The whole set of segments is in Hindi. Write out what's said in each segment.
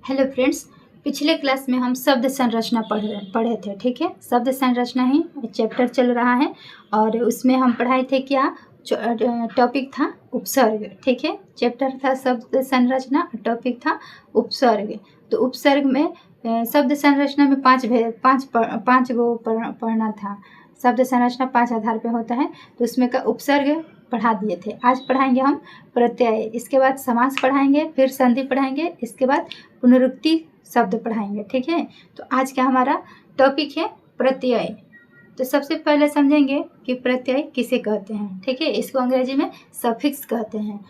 हेलो फ्रेंड्स, पिछले क्लास में हम शब्द संरचना पढ़े थे। ठीक है, शब्द संरचना ही चैप्टर चल रहा है और उसमें हम पढ़ाए थे क्या टॉपिक था उपसर्ग। ठीक है, चैप्टर था शब्द संरचना, टॉपिक था उपसर्ग। तो उपसर्ग में शब्द संरचना में पांच गो पढ़ना था। शब्द संरचना 5 आधार पे होता है, तो उसमें का उपसर्ग पढ़ा दिए थे। आज पढ़ाएंगे हम प्रत्यय, इसके बाद समास पढ़ाएंगे, फिर संधि पढ़ाएंगे, इसके बाद पुनरुक्ति शब्द पढ़ाएंगे। ठीक है, तो आज का हमारा टॉपिक है प्रत्यय। तो सबसे पहले समझेंगे कि प्रत्यय किसे कहते हैं। ठीक है, इसको अंग्रेजी में सफिक्स कहते हैं।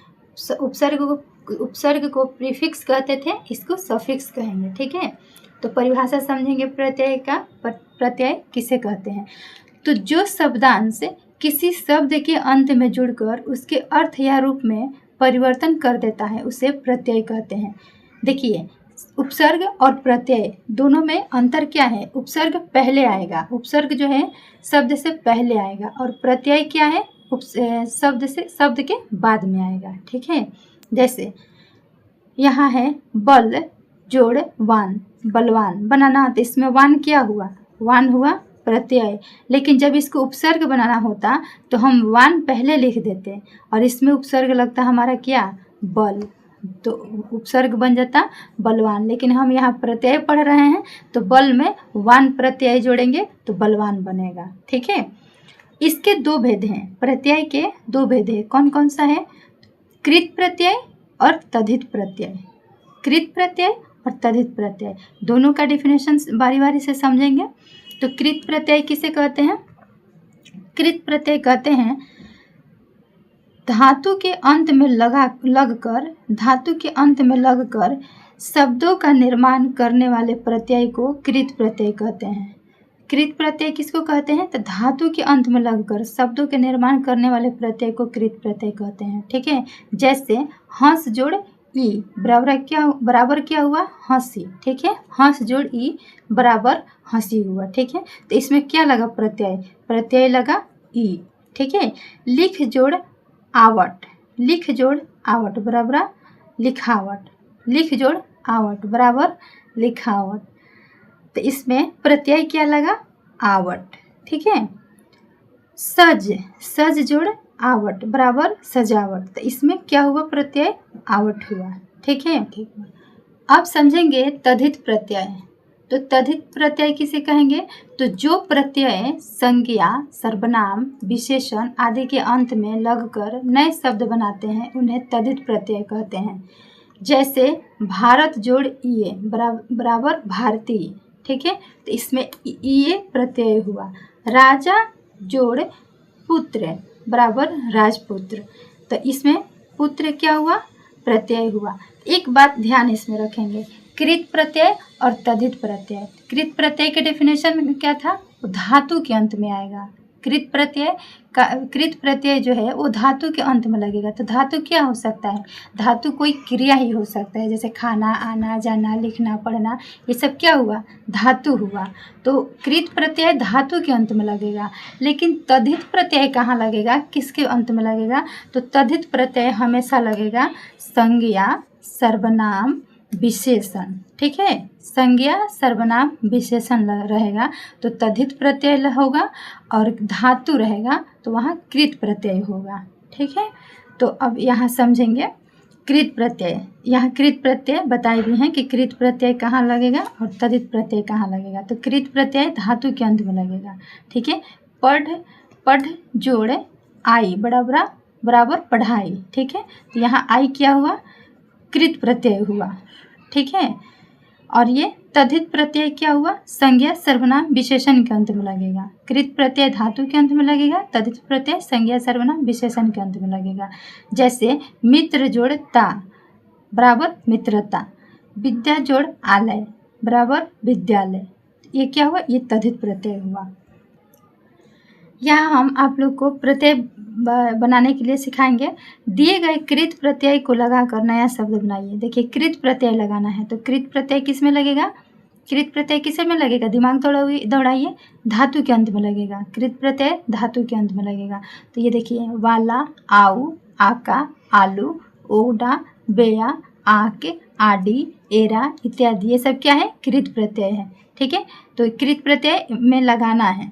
उपसर्ग को प्रीफिक्स कहते थे, इसको सफिक्स कहेंगे। ठीक है, तो परिभाषा समझेंगे प्रत्यय का। प्रत्यय किसे कहते हैं? तो जो शब्दांश किसी शब्द के अंत में जुड़कर उसके अर्थ या रूप में परिवर्तन कर देता है, उसे प्रत्यय कहते हैं। देखिए, उपसर्ग और प्रत्यय दोनों में अंतर क्या है? उपसर्ग पहले आएगा, उपसर्ग जो है शब्द से पहले आएगा, और प्रत्यय क्या है? शब्द के बाद में आएगा। ठीक है, जैसे यहाँ है बल जोड़ वान, बलवान बनाना, तो इसमें वान क्या हुआ? वान हुआ प्रत्यय। लेकिन जब इसको उपसर्ग बनाना होता तो हम वान पहले लिख देते और इसमें उपसर्ग लगता हमारा क्या? बल, तो उपसर्ग बन जाता बलवान। लेकिन हम यहाँ प्रत्यय पढ़ रहे हैं तो बल में वान प्रत्यय जोड़ेंगे तो बलवान बनेगा। ठीक है, इसके दो भेद हैं, प्रत्यय के दो भेद हैं। कौन कौन सा है? कृत प्रत्यय और तद्धित प्रत्यय। कृत प्रत्यय और तद्धित प्रत्यय दोनों का डिफिनेशन बारी बारी से समझेंगे। तो कृत प्रत्यय किसे कहते हैं? कृत प्रत्यय कहते हैं धातु के अंत में लगकर शब्दों का निर्माण करने वाले प्रत्यय को कृत प्रत्यय कहते हैं। कृत प्रत्यय किसको कहते हैं? तो धातु के अंत में लगकर शब्दों के निर्माण करने वाले प्रत्यय को कृत प्रत्यय कहते हैं। ठीक है, जैसे हंस जोड़ ई बराबर क्या हुआ? हंसी। ठीक है, हंस जोड़ ई बराबर हंसी हुआ। ठीक है, तो इसमें क्या लगा? प्रत्यय, प्रत्यय लगा ई। ठीक है, लिख जोड़ आवट, लिख जोड़ आवट बराबर लिखावट, लिख जोड़ आवट बराबर लिखावट, तो इसमें प्रत्यय क्या लगा? आवट। ठीक है, सज जोड़ आवट बराबर सजावट, तो इसमें क्या हुआ? प्रत्यय आवट हुआ। ठीक है, अब समझेंगे तद्धित प्रत्यय। तो तद्धित प्रत्यय किसे कहेंगे? तो जो प्रत्यय संज्ञा, सर्वनाम, विशेषण आदि के अंत में लगकर नए शब्द बनाते हैं उन्हें तद्धित प्रत्यय कहते हैं। जैसे भारत जोड़ इये बराबर भारतीय। ठीक है, तो इसमें इये प्रत्यय हुआ। राजा जोड़ पुत्र बराबर राजपुत्र, तो इसमें पुत्र क्या हुआ? प्रत्यय हुआ। एक बात ध्यान इसमें रखेंगे, कृत प्रत्यय और तद्धित प्रत्यय। कृत प्रत्यय के डेफिनेशन में क्या था? धातु के अंत में आएगा। कृत प्रत्यय जो है वो धातु के अंत में लगेगा। तो धातु क्या हो सकता है? धातु कोई क्रिया ही हो सकता है, जैसे खाना, आना, जाना, लिखना, पढ़ना, ये सब क्या हुआ? धातु हुआ। तो कृत प्रत्यय धातु के अंत में लगेगा। लेकिन तद्धित प्रत्यय कहाँ लगेगा? किसके अंत में लगेगा? तो तद्धित प्रत्यय हमेशा लगेगा संज्ञा, सर्वनाम, विशेषण। ठीक है, संज्ञा, सर्वनाम, विशेषण रहेगा तो तद्धित प्रत्यय होगा, और धातु रहेगा तो वहाँ कृत प्रत्यय होगा। ठीक है, तो अब यहाँ समझेंगे कृत प्रत्यय। यहाँ कृत प्रत्यय बताए भी हैं कि कृत प्रत्यय कहाँ लगेगा और तद्धित प्रत्यय कहाँ लगेगा। तो कृत प्रत्यय धातु के अंत में लगेगा। ठीक है, पढ़ जोड़ आई बराबर पढ़ाई। ठीक है, तो यहाँ आई क्या हुआ? कृत प्रत्यय हुआ। ठीक है, और ये तद्धित प्रत्यय क्या हुआ? संज्ञा, सर्वनाम, विशेषण के अंत में लगेगा। कृत प्रत्यय धातु के अंत में लगेगा, तद्धित प्रत्यय संज्ञा, सर्वनाम, विशेषण के अंत में लगेगा। जैसे मित्र जोड़ ता बराबर मित्रता, विद्या जोड़ आलय बराबर विद्यालय, ये क्या हुआ? ये तद्धित प्रत्यय हुआ। यहाँ हम आप लोग को प्रत्यय बनाने के लिए सिखाएंगे। दिए गए कृत प्रत्यय को लगाकर नया शब्द बनाइए। देखिए, कृत प्रत्यय लगाना है तो कृत प्रत्यय किस में लगेगा? कृत प्रत्यय किस में लगेगा? दिमाग दौड़ाइए, धातु के अंत में लगेगा। कृत प्रत्यय धातु के अंत में लगेगा। तो ये देखिए, वाला, आऊ, आका, आलू, ओडा, बेया, आक, आदि, एरा इत्यादि, ये सब क्या है? कृत प्रत्यय है। ठीक है, तो कृत प्रत्यय में लगाना है।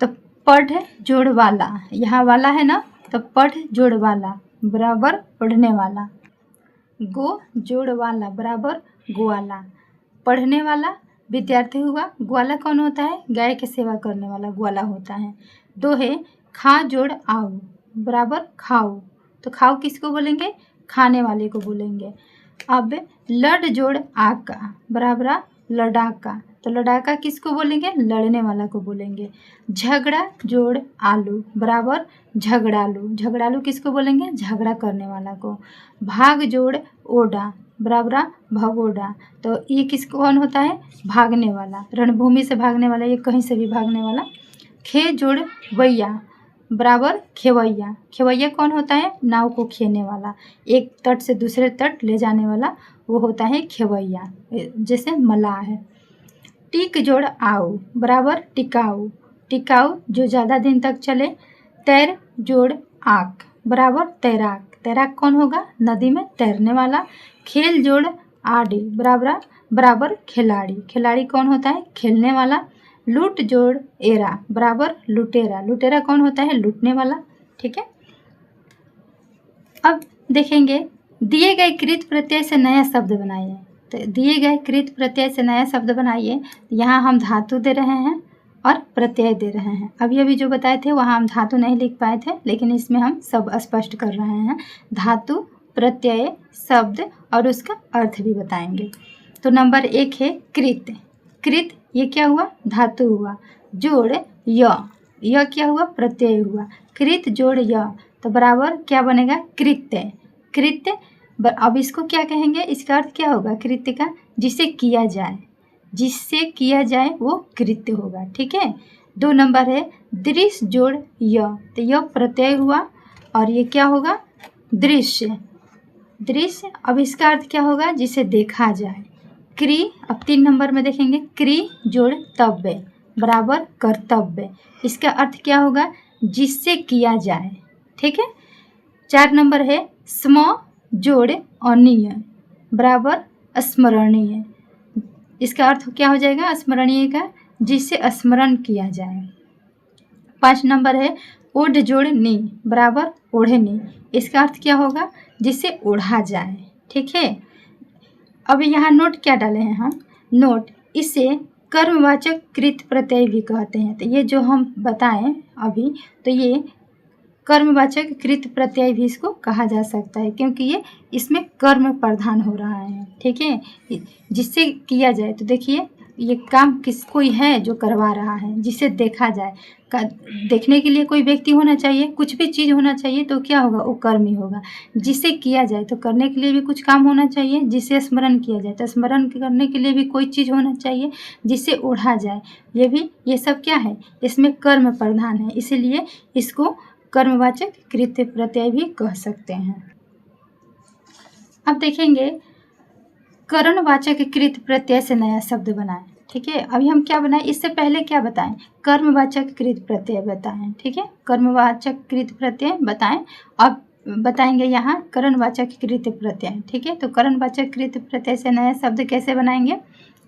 तो पढ़ जोड़ वाला, यहाँ वाला है ना, तो पढ़ जोड़ वाला बराबर पढ़ने वाला। गो जोड़ वाला बराबर ग्वाला। पढ़ने वाला विद्यार्थी हुआ, ग्वाला कौन होता है? गाय की सेवा करने वाला ग्वाला होता है। दो है खा जोड़ आओ बराबर खाओ। तो खाओ किसको बोलेंगे? खाने वाले को बोलेंगे। अब लड़ जोड़ आका बराबर लड़ाका। तो लड़ाका किसको बोलेंगे? लड़ने वाला को बोलेंगे। झगड़ा जोड़ आलू बराबर झगड़ालू। झगड़ालू किसको बोलेंगे? झगड़ा करने वाला को। भाग जोड़ ओडा बराबर भगोड़ा। तो ये किसको कौन होता है? भागने वाला, रणभूमि से भागने वाला, ये कहीं से भी भागने वाला। खे जोड़ वैया बराबर खेवैया। खेवैया कौन होता है? नाव को खेने वाला, एक तट से दूसरे तट ले जाने वाला, वो होता है खेवैया, जैसे मलाह है। टिक जोड़ आओ बराबर टिकाऊ। टिकाऊ जो ज़्यादा दिन तक चले। तैर जोड़ आक बराबर तैराक। तैराक कौन होगा? नदी में तैरने वाला। खेल जोड़ आड़ी बराबर खिलाड़ी। खिलाड़ी कौन होता है? खेलने वाला। लूट जोड़ एरा बराबर लुटेरा। लुटेरा कौन होता है? लूटने वाला। ठीक है, अब देखेंगे दिए गए कृत प्रत्यय से नया शब्द बनाइए। तो दिए गए कृत प्रत्यय से नया शब्द बनाइए। यहाँ हम धातु दे रहे हैं और प्रत्यय दे रहे हैं। अभी अभी जो बताए थे वहाँ हम धातु नहीं लिख पाए थे, लेकिन इसमें हम सब स्पष्ट कर रहे हैं। धातु, प्रत्यय, शब्द और उसका अर्थ भी बताएंगे। तो नंबर 1 है कृत। कृत ये क्या हुआ? धातु हुआ। जोड़ य क्या हुआ? प्रत्यय हुआ। कृत जोड़ य तो बराबर क्या बनेगा? कृत्य। कृत्य अब इसको क्या कहेंगे? इसका अर्थ क्या होगा कृत्य का? जिसे किया जाए, जिससे किया जाए वो कृत्य होगा। ठीक है, 2 नंबर है दृश्य जोड़ य। तो य प्रत्यय हुआ और ये क्या होगा? दृश्य। दृश्य अब इसका अर्थ क्या होगा? जिसे देखा जाए। क्री अब 3 नंबर में देखेंगे क्री जोड़ तव्य बराबर कर्तव्य। इसका अर्थ क्या होगा? जिससे किया जाए। ठीक है, 4 नंबर है स्म जोड़ अनीय बराबर स्मरणीय। इसका अर्थ क्या हो जाएगा? स्मरणीय का, जिससे स्मरण किया जाए। 5 नंबर है ओढ़ जोड़ नी बराबर ओढ़नी। इसका अर्थ क्या होगा? जिसे ओढ़ा जाए। ठीक है, अब यहाँ नोट क्या डाले हैं हम? नोट, इसे कर्मवाचक कृत प्रत्यय भी कहते हैं। तो ये जो हम बताएं अभी, तो ये कर्मवाचक कृत प्रत्यय भी इसको कहा जा सकता है, क्योंकि ये इसमें कर्म प्रधान हो रहा है। ठीक है, जिससे किया जाए। तो देखिए ये काम कोई है जो करवा रहा है, जिसे देखा जाए। देखने के लिए कोई व्यक्ति होना चाहिए, कुछ भी चीज़ होना चाहिए, तो क्या होगा? वो कर्म ही होगा। जिसे किया जाए तो करने के लिए भी कुछ काम होना चाहिए। जिसे स्मरण किया जाए तो स्मरण करने के लिए भी कोई चीज़ होना चाहिए। जिसे ओढ़ा जाए, ये सब क्या है? इसमें कर्म प्रधान है, इसीलिए इसको कर्मवाचक कृत प्रत्यय भी कह सकते हैं। अब देखेंगे करणवाचक कृत प्रत्यय से नया शब्द बनाएं। ठीक है, अभी हम क्या बनाएं? इससे पहले क्या बताएं? कर्मवाचक कृत प्रत्यय बताएं। ठीक है, कर्मवाचक कृत प्रत्यय बताएं। अब बताएंगे यहाँ करणवाचक कृत प्रत्यय। ठीक है, तो करणवाचक कृत प्रत्यय से नया शब्द कैसे बनाएंगे?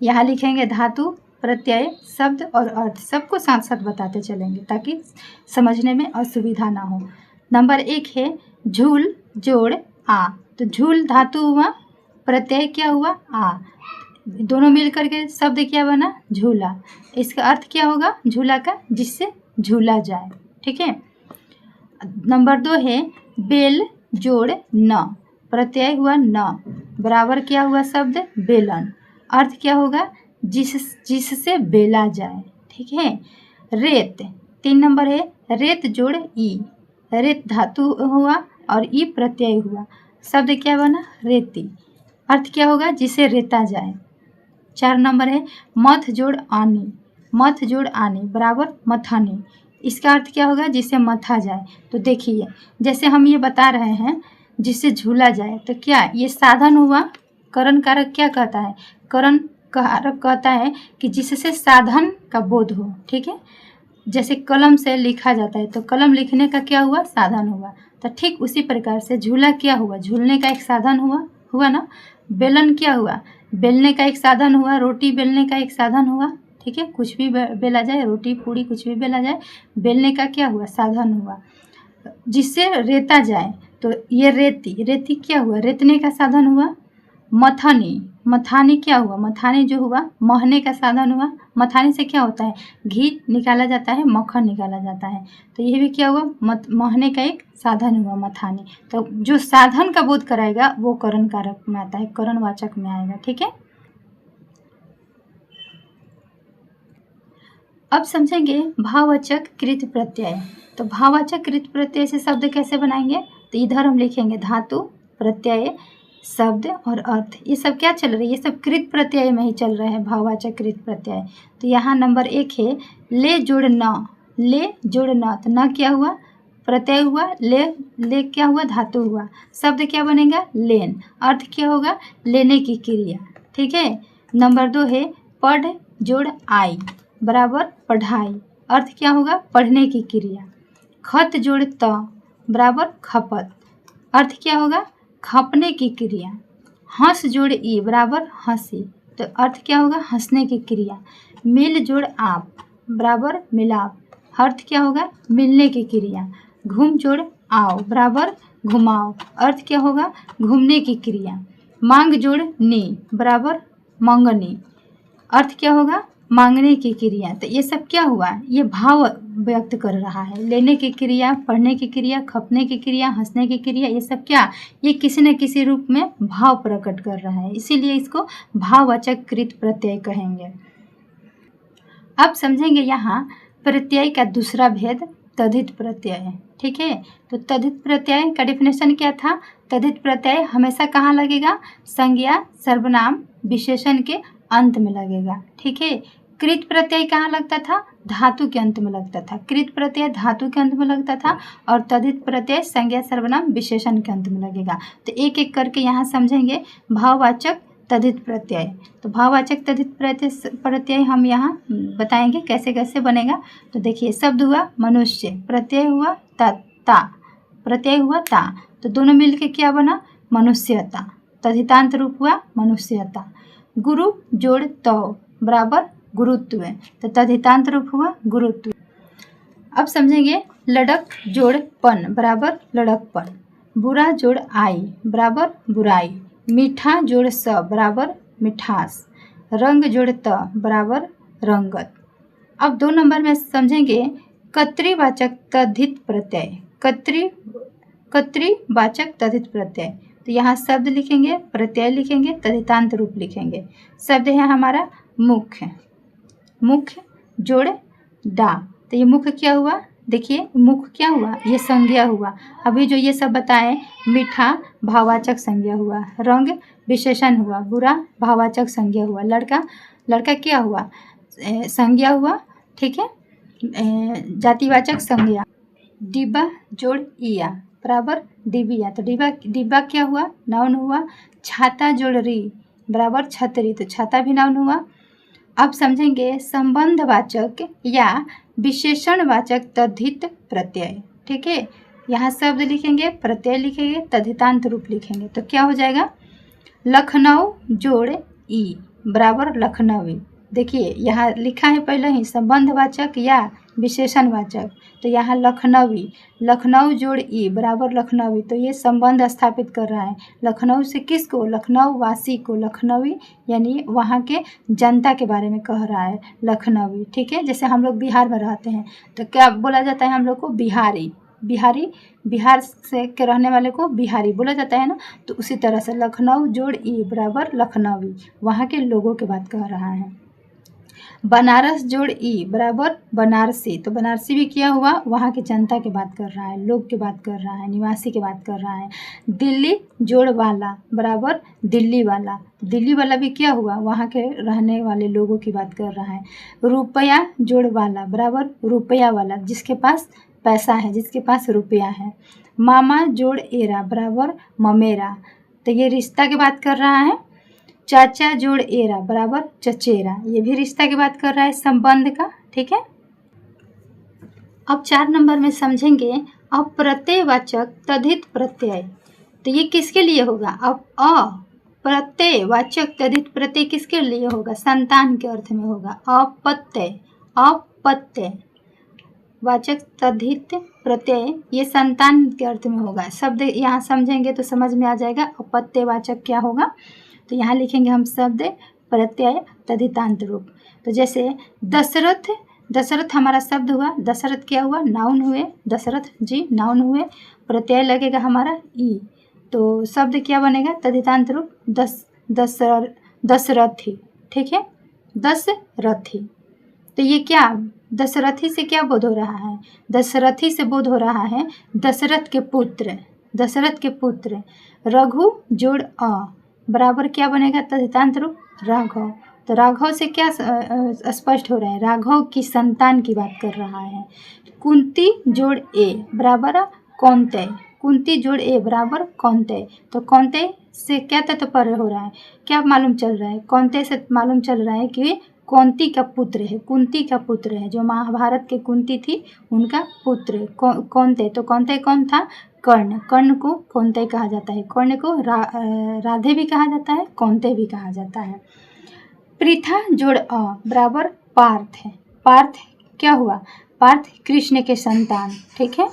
यहाँ लिखेंगे धातु, प्रत्यय, शब्द और अर्थ, सबको साथ साथ बताते चलेंगे ताकि समझने में असुविधा ना हो। नंबर 1 है झूल जोड़ आ। तो झूल धातु हुआ, प्रत्यय क्या हुआ? आ। दोनों मिलकर के शब्द क्या बना? झूला। इसका अर्थ क्या होगा? झूला का, जिससे झूला जाए। ठीक है, नंबर 2 है बेल जोड़ न। प्रत्यय हुआ न बराबर क्या हुआ? शब्द बेलन। अर्थ क्या होगा? जिससे बेला जाए। ठीक है, रेत 3 नंबर है रेत जोड़ ई। रेत धातु हुआ और ई प्रत्यय हुआ, शब्द क्या बना? रेती। अर्थ क्या होगा? जिसे रेता जाए। 4 नंबर है मथ जोड़ आनी। मथ जोड़ आनी बराबर मथानी। इसका अर्थ क्या होगा? जिसे मथा जाए। तो देखिए जैसे हम ये बता रहे हैं जिससे झूला जाए, तो क्या ये साधन हुआ? करण कारक क्या कहता है? करण कारक कहता है कि जिससे साधन का बोध हो। ठीक है, जैसे कलम से लिखा जाता है तो कलम लिखने का क्या हुआ? साधन हुआ। तो ठीक उसी प्रकार से झूला क्या हुआ? झूलने का एक साधन हुआ ना। बेलन क्या हुआ, बेलने का एक साधन हुआ, रोटी बेलने का एक साधन हुआ, ठीक है, कुछ भी बेला जाए, रोटी पूड़ी कुछ भी बेला जाए, बेलने का क्या हुआ, साधन हुआ। जिससे रेता जाए, तो ये रेती क्या हुआ, रेतने का साधन हुआ। मथानी क्या हुआ, मथानी जो हुआ महने का साधन हुआ। मथानी से क्या होता है, घी निकाला जाता है, मक्खन निकाला जाता है, तो ये भी क्या हुआ, महने का एक साधन हुआ मथानी। तो जो साधन का बोध कराएगा वो करण कारक में आता है, करणवाचक में आएगा, ठीक है। अब समझेंगे भाववाचक कृत प्रत्यय। तो भाववाचक कृत प्रत्यय से शब्द कैसे बनाएंगे, तो इधर हम लिखेंगे धातु, प्रत्यय, शब्द और अर्थ। ये सब क्या चल रहा है, ये सब कृत प्रत्यय में ही चल रहा है, भाववाचक कृत प्रत्यय। तो यहाँ नंबर 1 है ले जोड़ न, ले जोड़ न, तो न क्या हुआ, प्रत्यय हुआ, ले क्या हुआ, धातु हुआ, शब्द क्या बनेगा, लेन, अर्थ क्या होगा, लेने की क्रिया, ठीक है। नंबर 2 है पढ़ जोड़ आई बराबर पढ़ाई, अर्थ क्या होगा, पढ़ने की क्रिया। खत जोड़ त बराबर खपत, अर्थ क्या होगा, खपने की क्रिया। हंस जोड़ ई बराबर हंसी, तो अर्थ क्या होगा, हंसने की क्रिया। मिल जोड़ आप बराबर मिलाप, अर्थ क्या होगा, मिलने की क्रिया। घूम जोड़ आओ बराबर घुमाओ, अर्थ क्या होगा, घूमने की क्रिया। मांग जोड़ नी बराबर मांगनी, अर्थ क्या होगा, मांगने की क्रिया। तो ये सब क्या हुआ, ये भाव व्यक्त कर रहा है, लेने की क्रिया, पढ़ने की क्रिया, खपने की क्रिया, हंसने की क्रिया, ये सब क्या, ये किसी न किसी रूप में भाव प्रकट कर रहा है, इसीलिए इसको भाववाचक कृत प्रत्यय कहेंगे। अब समझेंगे यहाँ प्रत्यय का दूसरा भेद तद्धित प्रत्यय, ठीक है। तो तद्धित प्रत्यय का डेफिनेशन क्या था, तद्धित प्रत्यय हमेशा कहाँ लगेगा, संज्ञा, सर्वनाम, विशेषण के अंत में लगेगा, ठीक है। कृत प्रत्यय कहाँ लगता था, धातु के अंत में लगता था, कृत प्रत्यय धातु के अंत में लगता था, और तद्धित प्रत्यय संज्ञा, सर्वनाम, विशेषण के अंत में लगेगा। तो एक एक करके यहाँ समझेंगे भाववाचक तद्धित प्रत्यय। तो भाववाचक तद्धित प्रत्यय हम यहाँ बताएंगे कैसे कैसे बनेगा। तो देखिए, शब्द हुआ मनुष्य, प्रत्यय हुआ ता, प्रत्यय हुआ ता, तो दोनों मिलके क्या बना, मनुष्यता, तद्धितांत रूप हुआ मनुष्यता। गुरु जोड़ तो बराबर गुरुत्व, तो तद्धितांत रूप हुआ गुरुत्व। अब समझेंगे लड़क जोड़ पन बराबर लड़कपन। बुरा जोड़ आई बराबर बुराई। मीठा जोड़ स बराबर मिठास। रंग जोड़ त बराबर रंगत। अब 2 नंबर में समझेंगे कर्तृवाचक तद्धित प्रत्यय, कर्तृवाचक तद्धित प्रत्यय। तो यहाँ शब्द लिखेंगे, प्रत्यय लिखेंगे, तद्धितांत रूप लिखेंगे। शब्द है हमारा मुख्य, मुख्य जोड़ डा, तो ये मुख्य क्या हुआ, देखिए मुख्य क्या हुआ, ये संज्ञा हुआ। अभी जो ये सब बताएं, मीठा भाववाचक संज्ञा हुआ, रंग विशेषण हुआ, बुरा भाववाचक संज्ञा हुआ, लड़का क्या हुआ, संज्ञा हुआ, ठीक है, जातिवाचक संज्ञा। डिब्बा जोड़ इया बराबर डिबिया, तो डिब्बा क्या हुआ, नाउन हुआ। छाता जोड़ री बराबर छतरी, तो छाता भी नाउन हुआ। अब समझेंगे संबंधवाचक या विशेषणवाचक तद्धित प्रत्यय, ठीक है। यहाँ शब्द लिखेंगे, प्रत्यय लिखेंगे, तद्धितांत रूप लिखेंगे, तो क्या हो जाएगा, लखनऊ जोड़ ई बराबर लखनवी। देखिए यहाँ लिखा है पहले ही संबंधवाचक या विशेषणवाचक, तो यहाँ लखनवी, लखनऊ जोड़ ई बराबर लखनवी, तो ये संबंध स्थापित कर रहा है लखनऊ से, किसको, लखनऊ वासी को, लखनवी यानी वहाँ के जनता के बारे में कह रहा है लखनवी, ठीक है। जैसे हम लोग बिहार में रहते हैं तो क्या बोला जाता है हम लोग को, बिहारी, बिहार से के रहने वाले को बिहारी बोला जाता है ना, तो उसी तरह से लखनऊ जोड़ ई बराबर लखनवी, वहाँ के लोगों की बात कह रहा है। बनारस जोड़ ई बराबर बनारसी, तो बनारसी भी क्या हुआ, वहाँ की जनता की बात कर रहा है, लोग की बात कर रहा है, निवासी की बात कर रहा है। दिल्ली जोड़ वाला बराबर दिल्ली वाला, दिल्ली वाला भी क्या हुआ, वहाँ के रहने वाले लोगों की बात कर रहा है। रुपया जोड़ वाला बराबर रुपया वाला, जिसके पास पैसा है, जिसके पास रुपया है। मामा जोड़ एरा बराबर ममेरा, तो ये रिश्ता की बात कर रहा है। चाचा जोड़ एरा बराबर चचेरा, ये भी रिश्ता की बात कर रहा है, संबंध का, ठीक है। अब 4 नंबर में समझेंगे अप्रत्ययवाचक तद्धित प्रत्यय, तो ये किसके लिए होगा, अब प्रत्यय वाचक तद्धित प्रत्यय किसके लिए होगा? संतान के अर्थ में होगा। अपत्यय, अपत्यय वाचक तद्धित प्रत्यय ये संतान के अर्थ में होगा। शब्द यहाँ समझेंगे तो समझ में आ जाएगा अपत्यवाचक क्या होगा। तो यहाँ लिखेंगे हम शब्द प्रत्यय तद्धितांत रूप। तो जैसे दशरथ, दशरथ हमारा शब्द हुआ, दशरथ क्या हुआ? नाउन हुए, दशरथ जी नाउन हुए, प्रत्यय लगेगा हमारा ई, तो शब्द क्या बनेगा? तद्धितांत रूप दशरथी। ठीक है, दशरथी। तो ये क्या दशरथी से क्या बोध हो रहा है? दशरथी से बोध हो रहा है दशरथ के पुत्र, दशरथ के पुत्र। रघु जोड़ अ बराबर क्या बनेगा? तद्धितांत रूप राघव। तो राघव से क्या स्पष्ट हो रहा है? राघव की संतान की बात कर रहा है। कुंती जोड़ ए बराबर कौन्तेय, कुंती जोड़ ए बराबर कौन्तेय। तो कौन्तेय से क्या तात्पर्य हो रहा है? क्या मालूम चल रहा है? कौन्तेय से मालूम चल रहा है कि कौंती का पुत्र है, कुंती का पुत्र है, जो महाभारत के कुंती थी उनका पुत्र कौन्तेय। तो कौन्तेय कौन था? कर्ण। कर्ण को कौन्तेय कहा जाता है, कर्ण को राधे भी कहा जाता है, कौन्तेय भी कहा जाता है। पृथा जोड़ अ बराबर पार्थ है। पार्थ क्या हुआ? पार्थ कृष्ण के संतान। ठीक है,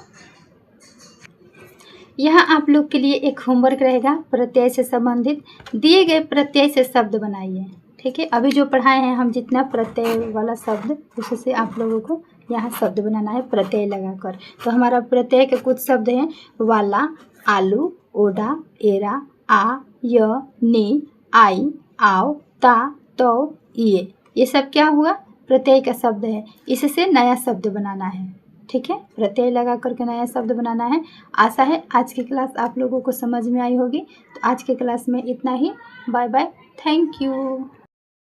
यहाँ आप लोग के लिए एक होमवर्क रहेगा प्रत्यय से संबंधित। दिए गए प्रत्यय से शब्द बनाइए। ठीक है, अभी जो पढ़ाए हैं हम जितना प्रत्यय वाला शब्द, उससे आप लोगों को यहाँ शब्द बनाना है प्रत्यय लगाकर। तो हमारा प्रत्यय के कुछ शब्द हैं वाला, आलू, ओडा, एरा, आ, य, नी, आई, आओ, ता, तो, ये सब क्या हुआ? प्रत्यय का शब्द है। इससे नया शब्द बनाना है। ठीक है, प्रत्यय लगा करके नया शब्द बनाना है। आशा है आज की क्लास आप लोगों को समझ में आई होगी। तो आज के क्लास में इतना ही। Bye bye, thank you.